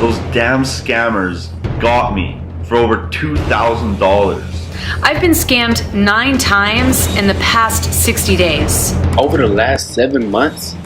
Those damn scammers got me for over $2,000. I've been scammed 9 times in the past 60 days. Over the last 7 months,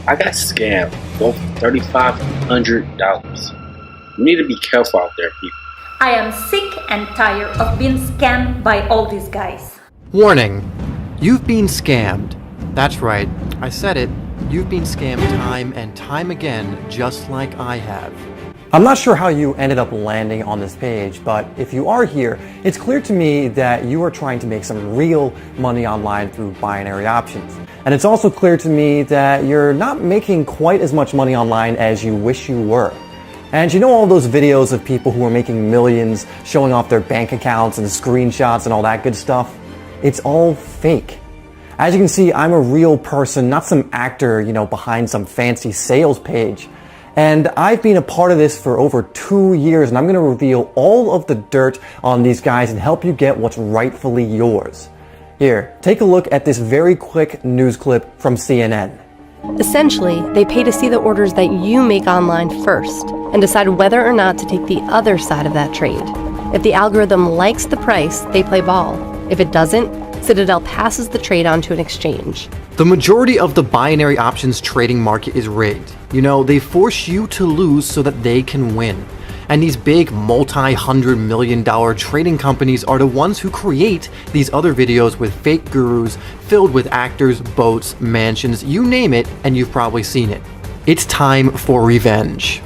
I got scammed for $3,500. You need to be careful out there, people. I am sick and tired of being scammed by all these guys. Warning, you've been scammed. That's right, I said it. You've been scammed time and time again, just like I have. I'm not sure how you ended up landing on this page, but if you are here, it's clear to me that you are trying to make some real money online through binary options. And it's also clear to me that you're not making quite as much money online as you wish you were. And you know all those videos of people who are making millions, showing off their bank accounts and screenshots and all that good stuff? It's all fake. As you can see, I'm a real person, not some actor, behind some fancy sales page. And I've been a part of this for over 2 years, and I'm going to reveal all of the dirt on these guys and help you get what's rightfully yours. Here, take a look at this very quick news clip from CNN. Essentially, they pay to see the orders that you make online first and decide whether or not to take the other side of that trade. If the algorithm likes the price, they play ball. If it doesn't, Citadel passes the trade on to an exchange. The majority of the binary options trading market is rigged. They force you to lose so that they can win. And these big multi-$100 million trading companies are the ones who create these other videos with fake gurus filled with actors, boats, mansions, you name it, and you've probably seen it. It's time for revenge.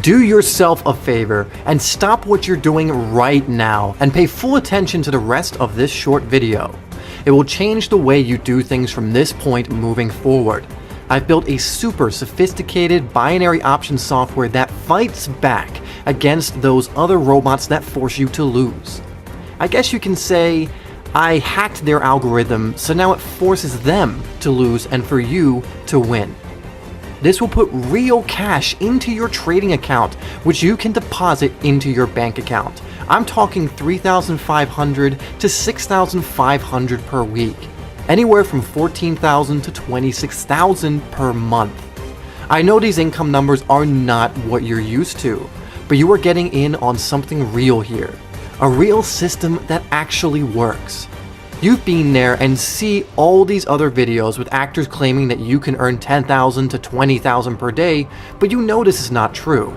Do yourself a favor and stop what you're doing right now and pay full attention to the rest of this short video. It will change the way you do things from this point moving forward. I've built a super sophisticated binary option software that fights back against those other robots that force you to lose. I guess you can say I hacked their algorithm, so now it forces them to lose and for you to win. This will put real cash into your trading account, which you can deposit into your bank account. I'm talking $3,500 to $6,500 per week. Anywhere from $14,000 to $26,000 per month. I know these income numbers are not what you're used to, but you are getting in on something real here. A real system that actually works. You've been there and see all these other videos with actors claiming that you can earn $10,000 to $20,000 per day, but you know this is not true.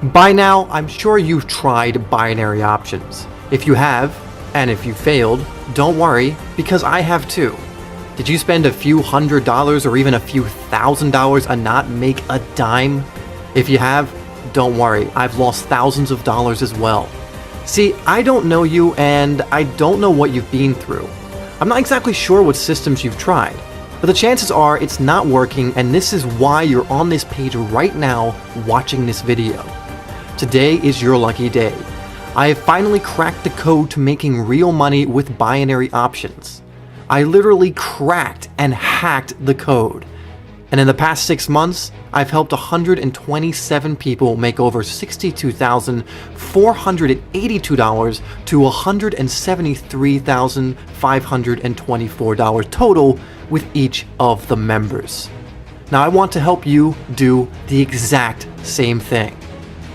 By now, I'm sure you've tried binary options. If you have, and if you failed, don't worry, because I have too. Did you spend a few $100s or even a few $1,000s and not make a dime? If you have, don't worry, I've lost thousands of dollars as well. See, I don't know you and I don't know what you've been through. I'm not exactly sure what systems you've tried, but the chances are it's not working, and this is why you're on this page right now watching this video. Today is your lucky day. I have finally cracked the code to making real money with binary options. I literally cracked and hacked the code. And in the past 6 months, I've helped 127 people make over $62,482 to $173,524 total with each of the members. Now I want to help you do the exact same thing.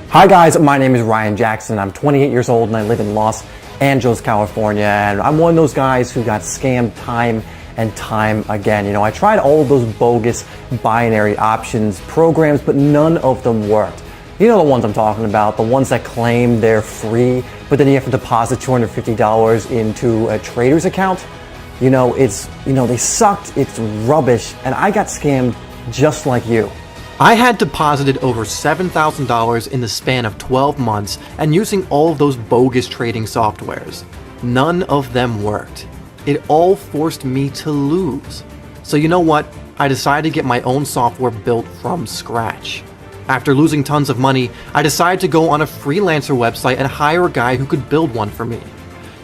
Hi guys, my name is Ryan Jackson. I'm 28 years old and I live in Los Angeles, California, and I'm one of those guys who got scammed time and time again. I tried all of those bogus binary options programs, but none of them worked. You know the ones I'm talking about, the ones that claim they're free, but then you have to deposit $250 into a trader's account. They sucked, it's rubbish, and I got scammed just like you. I had deposited over $7,000 in the span of 12 months and using all of those bogus trading softwares. None of them worked. It all forced me to lose. So you know what? I decided to get my own software built from scratch. After losing tons of money, I decided to go on a freelancer website and hire a guy who could build one for me.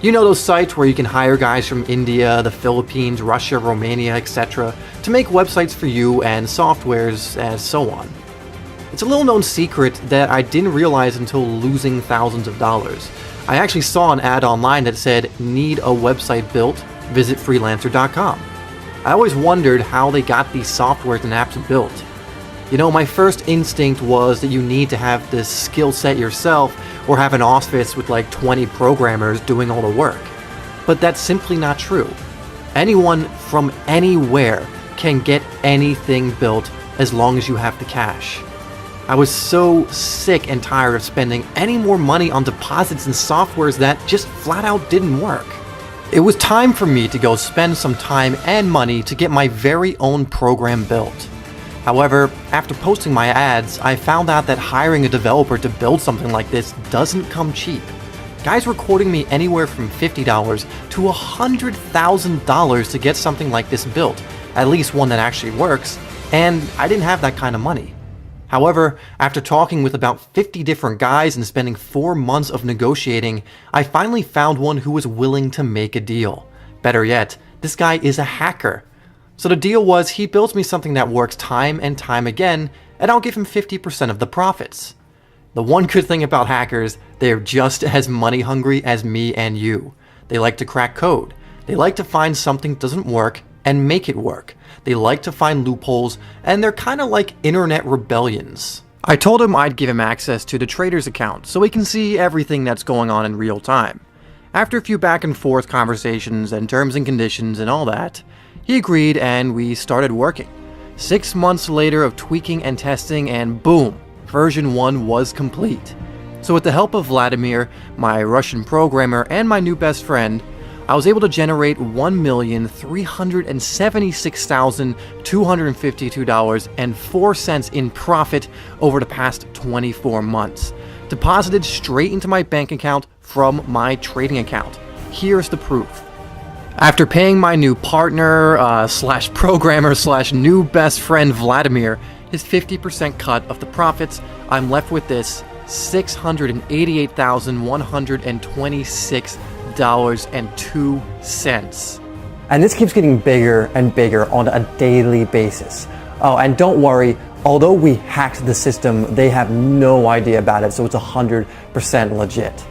You know those sites where you can hire guys from India, the Philippines, Russia, Romania, etc. to make websites for you and softwares and so on. It's a little known secret that I didn't realize until losing thousands of dollars. I actually saw an ad online that said, "Need a website built? Visit freelancer.com. I always wondered how they got these softwares and apps built. You know, my first instinct was that you need to have this skill set yourself or have an office with like 20 programmers doing all the work. But that's simply not true. Anyone from anywhere can get anything built as long as you have the cash. I was so sick and tired of spending any more money on deposits and softwares that just flat out didn't work. It was time for me to go spend some time and money to get my very own program built. However, after posting my ads, I found out that hiring a developer to build something like this doesn't come cheap. Guys were quoting me anywhere from $50 to $100,000 to get something like this built, at least one that actually works, and I didn't have that kind of money. However, after talking with about 50 different guys and spending 4 months of negotiating, I finally found one who was willing to make a deal. Better yet, this guy is a hacker. So the deal was he builds me something that works time and time again, and I'll give him 50% of the profits. The one good thing about hackers, they're just as money hungry as me and you. They like to crack code. They like to find something doesn't work and make it work. They like to find loopholes, and they're kind of like internet rebellions. I told him I'd give him access to the trader's account so he can see everything that's going on in real time. After a few back and forth conversations and terms and conditions and all that, he agreed and we started working. 6 months later of tweaking and testing, and boom, version 1 was complete. So with the help of Vladimir, my Russian programmer, and my new best friend, I was able to generate $1,376,252.04 in profit over the past 24 months, deposited straight into my bank account from my trading account. Here's the proof. After paying my new partner, slash programmer, slash new best friend Vladimir his 50% cut of the profits, I'm left with this $688,126.02. And this keeps getting bigger and bigger on a daily basis. Oh, and don't worry, although we hacked the system, they have no idea about it, so it's 100% legit.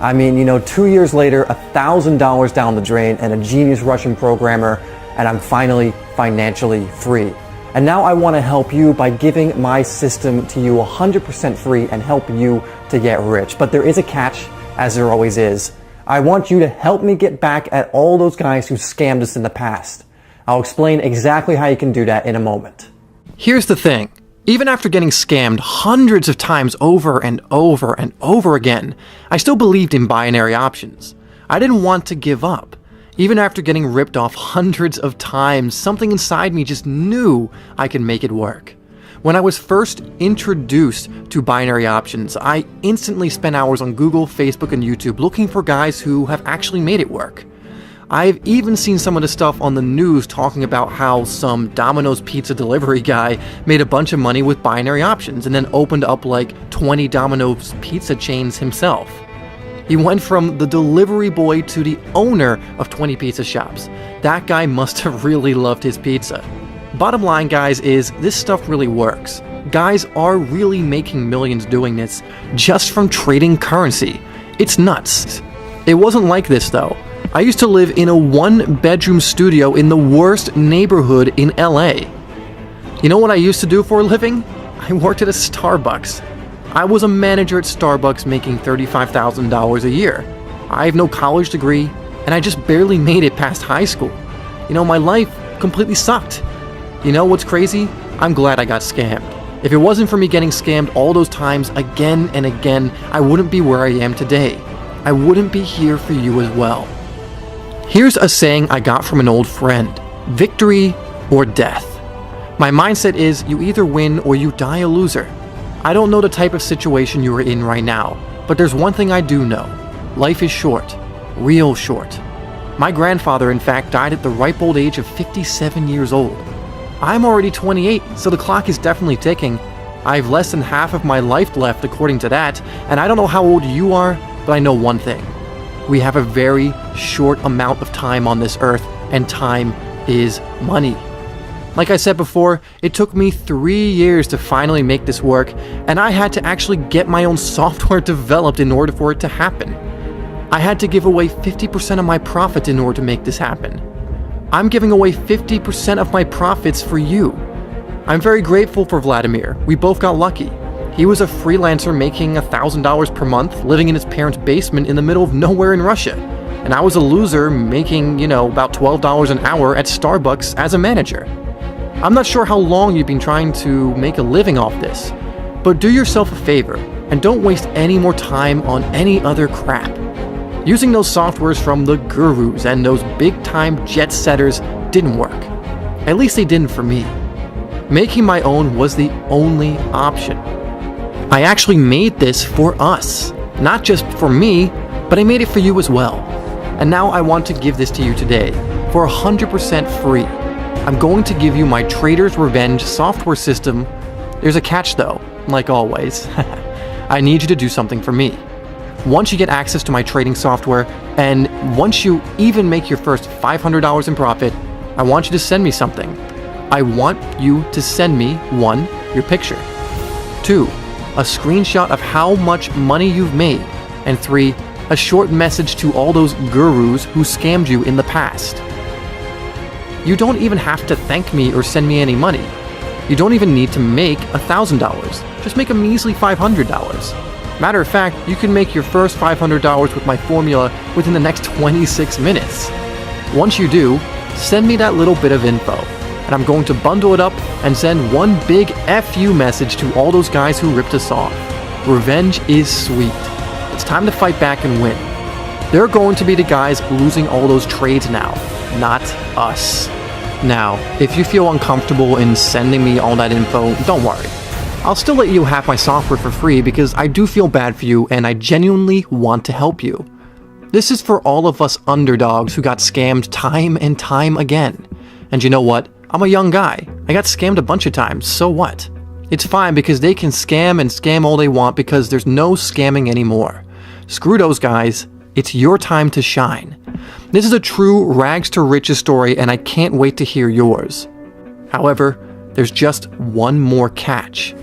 I mean, 2 years later, $1,000 down the drain and a genius Russian programmer, and I'm finally financially free. And now I want to help you by giving my system to you 100% free and help you to get rich. But there is a catch, as there always is. I want you to help me get back at all those guys who scammed us in the past. I'll explain exactly how you can do that in a moment. Here's the thing. Even after getting scammed hundreds of times over and over and over again, I still believed in binary options. I didn't want to give up. Even after getting ripped off hundreds of times, something inside me just knew I could make it work. When I was first introduced to binary options, I instantly spent hours on Google, Facebook, and YouTube looking for guys who have actually made it work. I've even seen some of the stuff on the news talking about how some Domino's pizza delivery guy made a bunch of money with binary options and then opened up like 20 Domino's pizza chains himself. He went from the delivery boy to the owner of 20 pizza shops. That guy must have really loved his pizza. Bottom line, guys, is this stuff really works. Guys are really making millions doing this just from trading currency. It's nuts. It wasn't like this though. I used to live in a 1-bedroom studio in the worst neighborhood in LA. You know what I used to do for a living? I worked at a Starbucks. I was a manager at Starbucks making $35,000 a year. I have no college degree, and I just barely made it past high school. My life completely sucked. You know what's crazy? I'm glad I got scammed. If it wasn't for me getting scammed all those times again and again, I wouldn't be where I am today. I wouldn't be here for you as well. Here's a saying I got from an old friend: victory or death. My mindset is you either win or you die a loser. I don't know the type of situation you are in right now, but there's one thing I do know. Life is short. Real short. My grandfather, in fact, died at the ripe old age of 57 years old. I'm already 28, so the clock is definitely ticking. I have less than half of my life left according to that, and I don't know how old you are, but I know one thing. We have a very short amount of time on this earth, and time is money. Like I said before, it took me 3 years to finally make this work, and I had to actually get my own software developed in order for it to happen. I had to give away 50% of my profit in order to make this happen. I'm giving away 50% of my profits for you. I'm very grateful for Vladimir. We both got lucky. He was a freelancer making $1,000 per month, living in his parents' basement in the middle of nowhere in Russia. And I was a loser making, about $12 an hour at Starbucks as a manager. I'm not sure how long you've been trying to make a living off this, but do yourself a favor and don't waste any more time on any other crap. Using those softwares from the gurus and those big-time jet setters didn't work. At least they didn't for me. Making my own was the only option. I actually made this for us. Not just for me, but I made it for you as well. And now I want to give this to you today for 100% free. I'm going to give you my Trader's Revenge software system. There's a catch though, like always. I need you to do something for me. Once you get access to my trading software, and once you even make your first $500 in profit, I want you to send me something. I want you to send me 1, your picture, 2, a screenshot of how much money you've made, and 3, a short message to all those gurus who scammed you in the past. You don't even have to thank me or send me any money. You don't even need to make $1,000. Just make a measly $500. Matter of fact, you can make your first $500 with my formula within the next 26 minutes. Once you do, send me that little bit of info, and I'm going to bundle it up and send one big FU message to all those guys who ripped us off. Revenge is sweet. It's time to fight back and win. They're going to be the guys losing all those trades now, not us. Now, if you feel uncomfortable in sending me all that info, don't worry. I'll still let you have my software for free because I do feel bad for you and I genuinely want to help you. This is for all of us underdogs who got scammed time and time again. And you know what? I'm a young guy. I got scammed a bunch of times, so what? It's fine because they can scam and scam all they want because there's no scamming anymore. Screw those guys. It's your time to shine. This is a true rags to riches story and I can't wait to hear yours. However, there's just one more catch.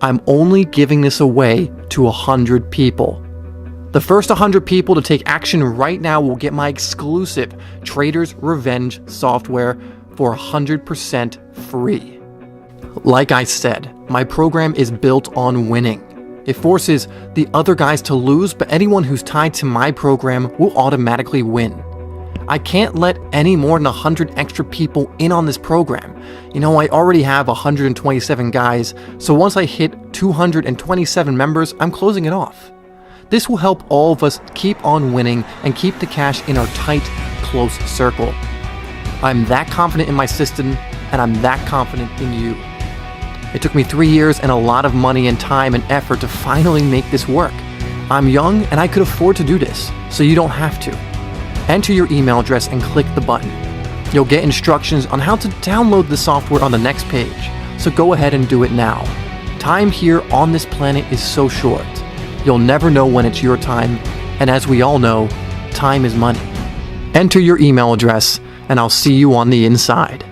I'm only giving this away to 100 people. The first 100 people to take action right now will get my exclusive Trader's Revenge software for 100% free. Like I said, my program is built on winning. It forces the other guys to lose, but anyone who's tied to my program will automatically win. I can't let any more than 100 extra people in on this program. I already have 127 guys, so once I hit 227 members, I'm closing it off. This will help all of us keep on winning and keep the cash in our tight, close circle. I'm that confident in my system, and I'm that confident in you. It took me 3 years and a lot of money and time and effort to finally make this work. I'm young and I could afford to do this, so you don't have to. Enter your email address and click the button. You'll get instructions on how to download the software on the next page, so go ahead and do it now. Time here on this planet is so short. You'll never know when it's your time, and as we all know, time is money. Enter your email address, and I'll see you on the inside.